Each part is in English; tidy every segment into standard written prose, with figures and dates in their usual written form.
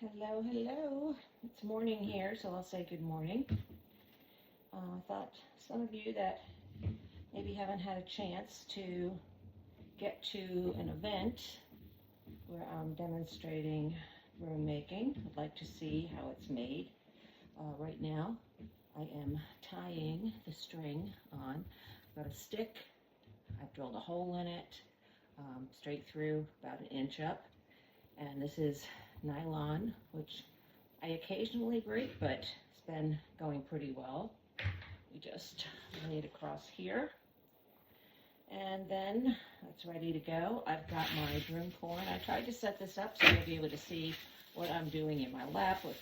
Hello, hello. It's morning here, so I'll say good morning. I thought some of you that maybe haven't had a chance to get to an event where I'm demonstrating broom making would like to see how it's made. Right now, I am tying the string on. I've got a stick. I've drilled a hole in it, straight through, about an inch up. And this is nylon, which I occasionally break, but it's been going pretty well. We just lay it across here, and then it's ready to go. I've got my broomcorn. I tried to set this up so you'll be able to see what I'm doing in my lap with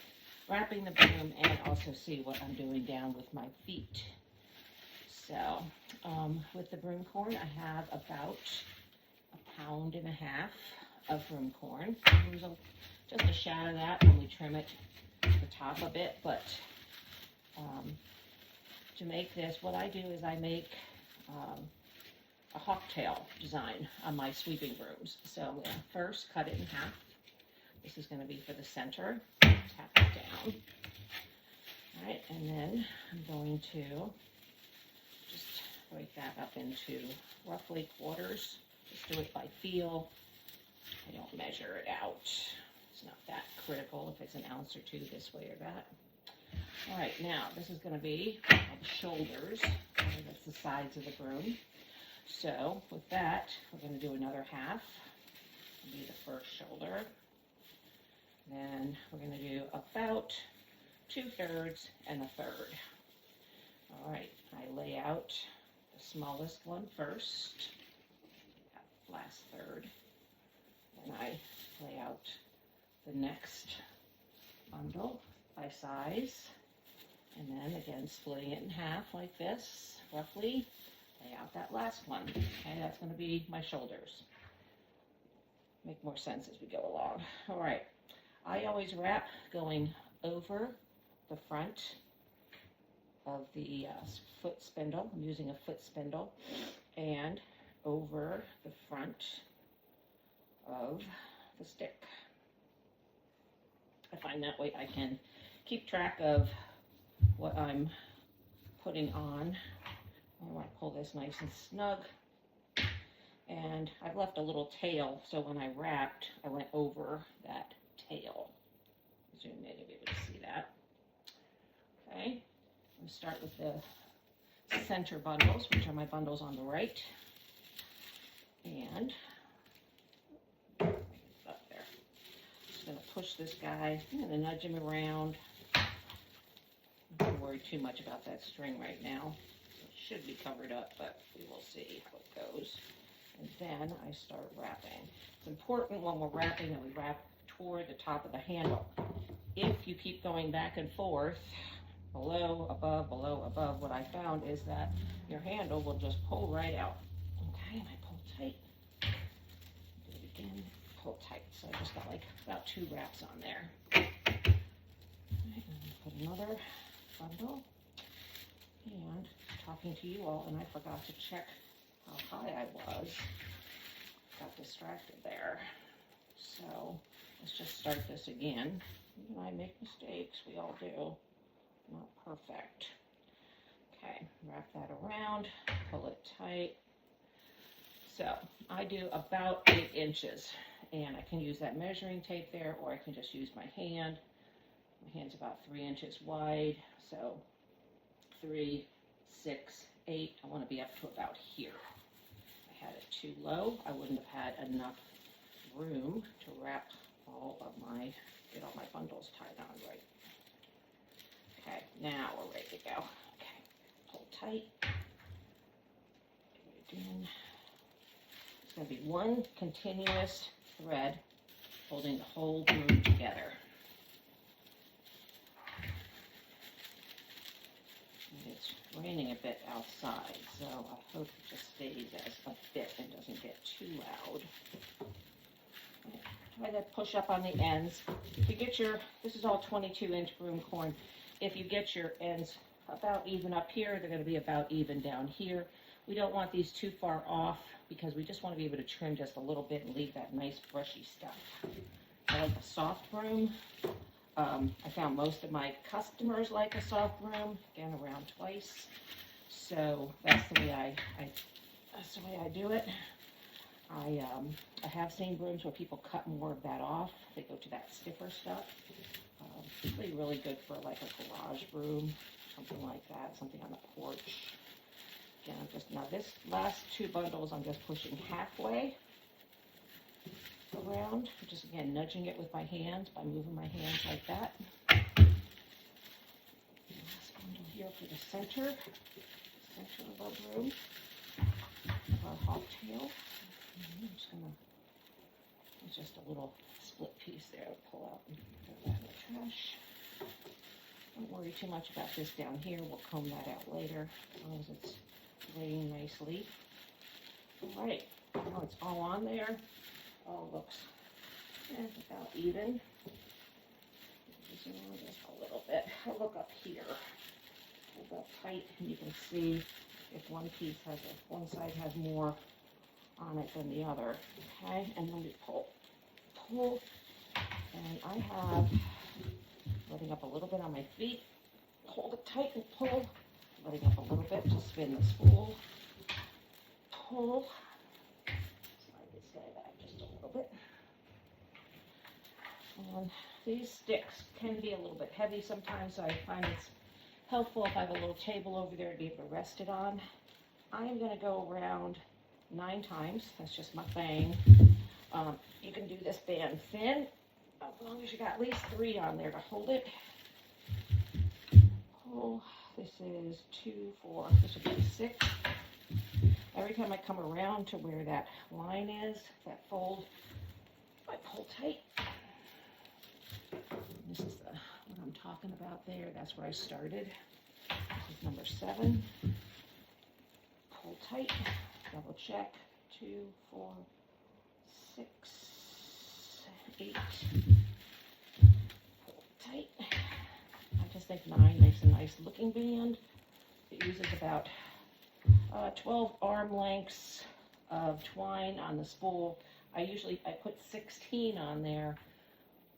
wrapping the broom, and also see what I'm doing down with my feet. So with the broomcorn, I have about 1.5 pounds of broomcorn. Just a shad of that when we trim it to the top of it, but to make this, what I do is I make a hawktail design on my sweeping brooms. So I'm going to first cut it in half. This is going to be for the center. Tap it down. All right, and then I'm going to just break that up into roughly quarters. Just do it by feel. I don't measure it out. It's not that critical if it's an ounce or two this way or that. All right, now this is going to be the shoulders. That's the sides of the broom. So with that, we're going to do another half. It'll be the first shoulder. Then we're going to do about 2/3 and 1/3. All right, I lay out the smallest one first, that last third. Then I lay out the next bundle by size, and then again splitting it in half like this, roughly, lay out that last one. Okay, that's going to be my shoulders. Make more sense as we go along. All right, I always wrap going over the front of the foot spindle. I'm using a foot spindle, and over the front of the stick. I find that way I can keep track of what I'm putting on. I want to pull this nice and snug. And I've left a little tail, so when I wrapped, I went over that tail. Zoom in, you'll be able to see that. Okay, I'm going to start with the center bundles, which are my bundles on the right. And up there. Just going to push this guy. I'm going to nudge him around. Don't worry too much about that string right now. It should be covered up, but we will see how it goes. And then I start wrapping. It's important when we're wrapping that we wrap toward the top of the handle. If you keep going back and forth, below, above, what I found is that your handle will just pull right out. Okay, and I pull tight. Do it again, pull tight. So I just got like about 2 wraps on there. All right, and put another bundle. And talking to you all, and I forgot to check how high I was. Got distracted there. So let's just start this again. You and I make mistakes, we all do. Not perfect. Okay, wrap that around, pull it tight. So I do about 8 inches, and I can use that measuring tape there, or I can just use my hand. My hand's about 3 inches wide, so 3, 6, 8. I want to be up to about here. If I had it too low, I wouldn't have had enough room to wrap get all my bundles tied on right. Okay, now we're ready to go. Okay, pull tight. Do it again. It's going to be one continuous thread holding the whole broom together. And it's raining a bit outside, so I hope it just stays as a bit and doesn't get too loud. Try to push up on the ends. If you get this is all 22-inch broomcorn. If you get your ends about even up here, they're going to be about even down here. We don't want these too far off because we just want to be able to trim just a little bit and leave that nice brushy stuff. I like a soft broom. I found most of my customers like a soft broom, again around twice. So that's the way I do it. I have seen brooms where people cut more of that off. They go to that stiffer stuff. Really, really good for like a garage broom, something like that, something on the porch. Again, now this last 2 bundles, I'm just pushing halfway around, just again nudging it with my hands by moving my hands like that. Last bundle here for the center of our broom, of our hawk tail. There's just a little split piece there to pull out and throw that in the trash. Don't worry too much about this down here. We'll comb that out later as long as it's laying nicely. All right, now it's all on there. All looks about even. Just a little bit. I'll look up here. Hold up tight, and you can see if one piece has one side has more on it than the other. Okay, and then we pull, and I have letting up a little bit on my feet. Hold it tight and pull. Letting up a little bit to spin the spool. Pull. Slide this guy back just a little bit. And these sticks can be a little bit heavy sometimes, so I find it's helpful if I have a little table over there to be able to rest it on. I'm going to go around 9 times. That's just my thing. You can do this band thin, as long as you got at least 3 on there to hold it. Pull. This is 2, 4, this would be 6. Every time I come around to where that line is, that fold, I pull tight. This is what I'm talking about there. That's where I started. This is number 7. Pull tight. Double check. 2, 4, 6, 8. Pull tight. I just think 9 makes a nice looking band. It uses about 12 arm lengths of twine on the spool. I put 16 on there.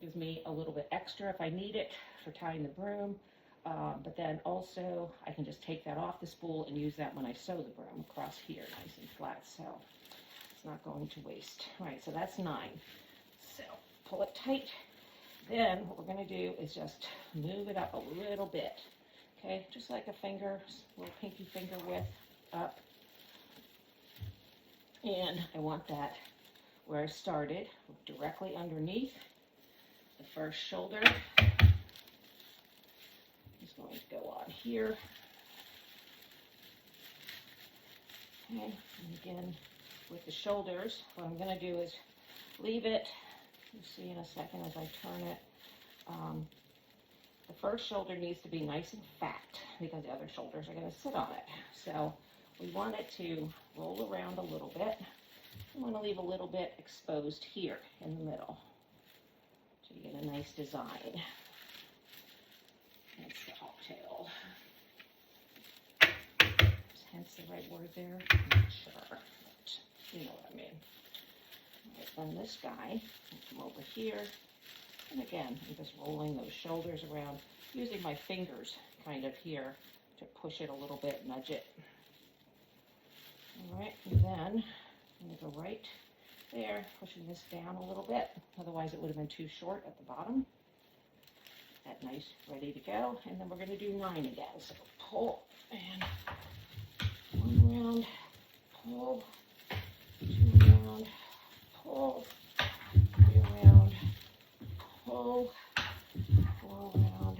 Gives me a little bit extra if I need it for tying the broom. But then also I can just take that off the spool and use that when I sew the broom across here, nice and flat. So it's not going to waste. All right, so that's 9. So pull it tight. Then what we're going to do is just move it up a little bit. Okay, just like a finger, little pinky finger width up. And I want that where I started, directly underneath the first shoulder. It's going to go on here. Okay, and again, with the shoulders, what I'm going to do is leave it. You'll see in a second as I turn it. The first shoulder needs to be nice and fat because the other shoulders are going to sit on it. So we want it to roll around a little bit. We want to leave a little bit exposed here in the middle. So you get a nice design. That's the hawk tail. Is hence the right word there? I'm not sure, but you know what I mean. All right, then this guy will come over here. And again, I'm just rolling those shoulders around, using my fingers kind of here to push it a little bit, nudge it. All right, and then I'm going to go right there, pushing this down a little bit. Otherwise, it would have been too short at the bottom. That nice, ready to go. And then we're going to do 9 again. So pull, and 1 round, pull, 2 round, pull, 3 round, pull, 4 round,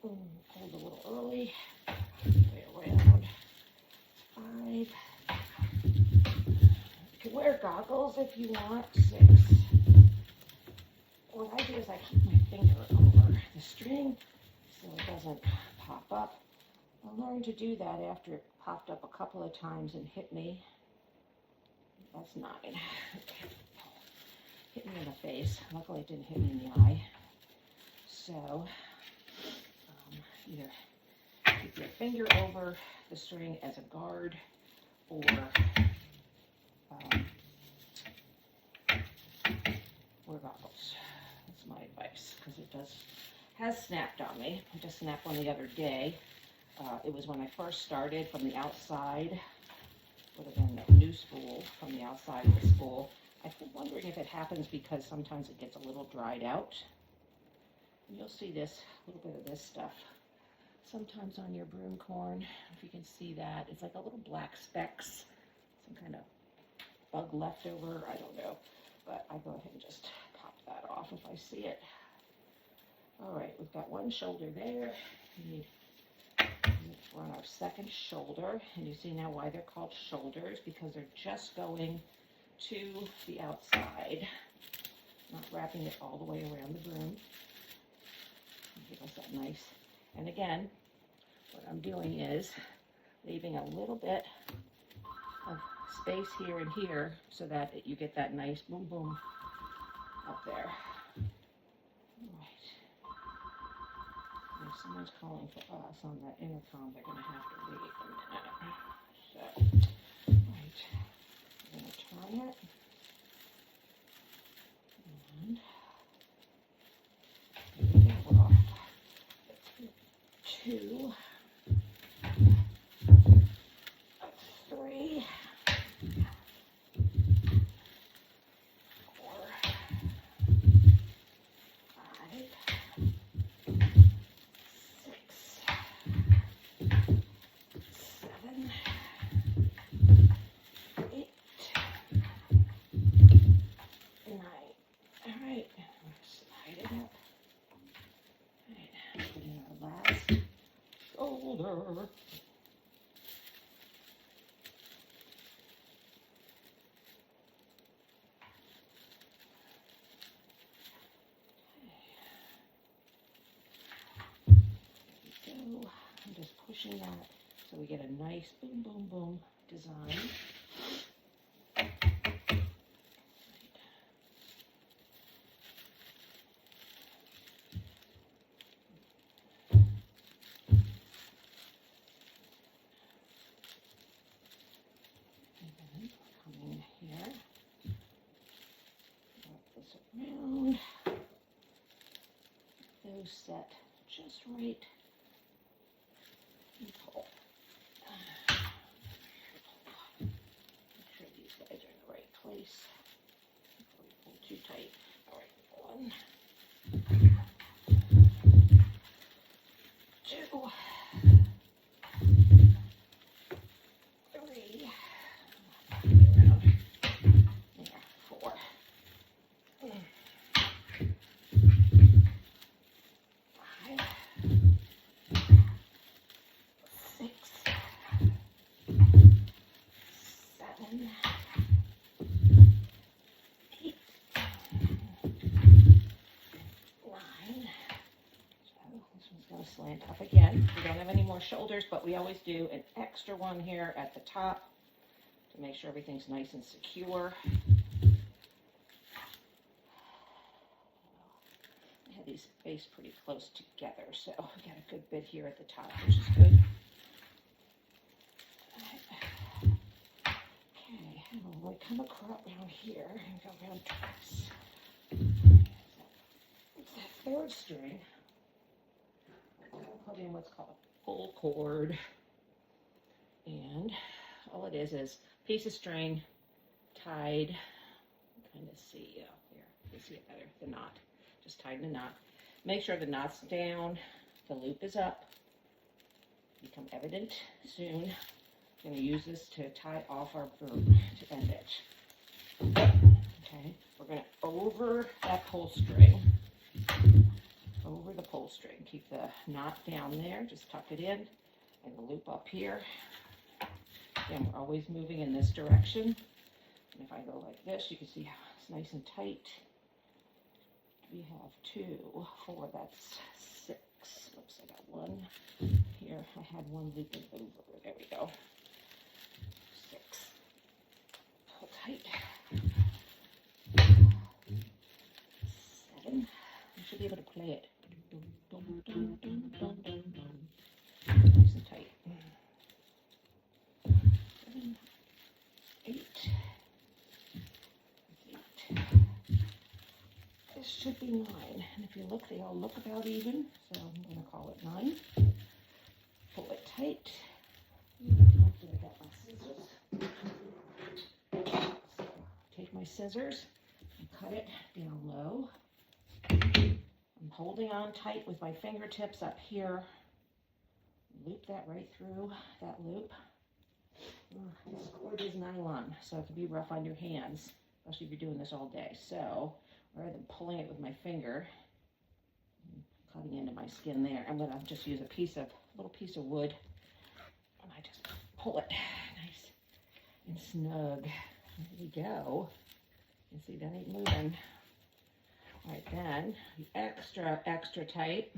pulled a little early, way around, 5. You can wear goggles if you want, 6. What I do is I keep my finger over the string so it doesn't pop up. I learned to do that after it popped up a couple of times and hit me. That's 9. Hit me in the face. Luckily it didn't hit me in the eye. So either keep your finger over the string as a guard, or regardless. That's my advice, because it has snapped on me. I just snapped one the other day. It was when I first started from the outside. Would have been the new spool from the outside of the spool. I've been wondering if it happens because sometimes it gets a little dried out. And you'll see this, a little bit of this stuff sometimes on your broom corn. If you can see that, it's like a little black specks, some kind of bug leftover, I don't know. But I go ahead and just pop that off if I see it. All right, we've got one shoulder there. We're on our second shoulder, and you see now why they're called shoulders, because they're just going to the outside, not wrapping it all the way around the broom. Give us that nice, and again, what I'm doing is leaving a little bit of space here and here so that you get that nice boom boom up there. All right. If someone's calling for us on that intercom, they're going to have to wait a minute. So, right, I'm going to turn it, and here we go. We're off 2, 3, 4, 5, 6, 7, 8, 9. All right, slide it up. All right, put in our last shoulder. I'm just pushing that so we get a nice boom, boom, boom design. And then coming here, wrap this around. Those set just right. And pull. Make sure these guys are in the right place before we pull too tight. All right, 1, 2, 3, around there, 4, 5, 6, 7, 8, 9. So this one's going to slant up again. We don't have any more shoulders, but we always do an extra one here at the top to make sure everything's nice and secure. I had these spaced pretty close together, so we got a good bit here at the top, which is good. Okay, and we'll come across around here and go around twice. It's that third string. I'll put in what's called a full cord, and all it is a piece of string tied. Kind of see here. You see it better. The knot, just tied in a knot. Make sure the knot's down. The loop is up. Become evident soon. I'm going to use this to tie off our broom to end it. Okay, we're going to over that pull string. Over the pull string. Keep the knot down there. Just tuck it in. And the loop up here. Again, we're always moving in this direction. And if I go like this, you can see how it's nice and tight. We have 2, 4, that's 6. Oops, I got 1 here. I had 1 looping over. There we go. 6. Pull tight. 7. You should be able to play it. Nice and tight. 7, 8. 49. And if you look, they all look about even. So I'm going to call it 9. Pull it tight. Hopefully I got my scissors. So take my scissors and cut it down low. I'm holding on tight with my fingertips up here. Loop that right through that loop. This cord is nylon, so it can be rough on your hands, especially if you're doing this all day. So rather than pulling it with my finger, cutting into my skin there, I'm going to just use a little piece of wood, and I just pull it nice and snug. There we go. You see that ain't moving. All right, then extra tight.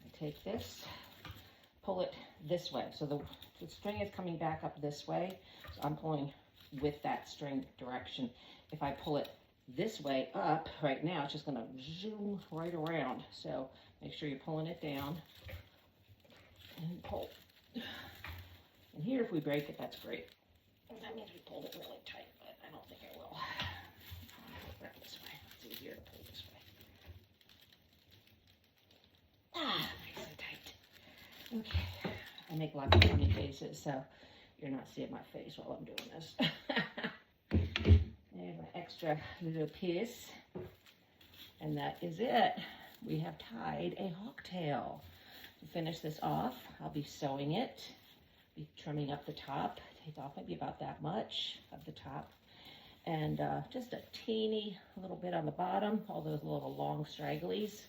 I take this, pull it this way. So the string is coming back up this way. So I'm pulling with that string direction. If I pull it this way up right now, it's just going to zoom right around. So make sure you're pulling it down and pull. And here, if we break it, that's great. That means we pulled it really tight, but I don't think I will. I'll pull it this way. It's easier to pull this way. Nice and tight. Okay. I make lots of funny faces, so you're not seeing my face while I'm doing this. There's my extra little piece. And that is it. We have tied a hawktail. To finish this off, I'll be sewing it, be trimming up the top, take off maybe about that much of the top, and just a teeny little bit on the bottom, all those little long stragglies.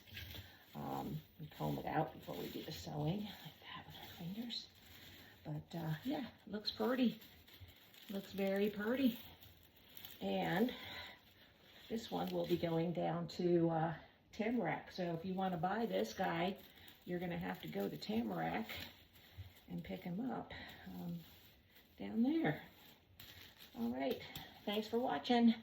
We comb it out before we do the sewing, like that with our fingers. But yeah, looks pretty. Looks very pretty. And this one will be going down to Tamarack. So if you want to buy this guy, you're going to have to go to Tamarack and pick him up down there. All right. Thanks for watching.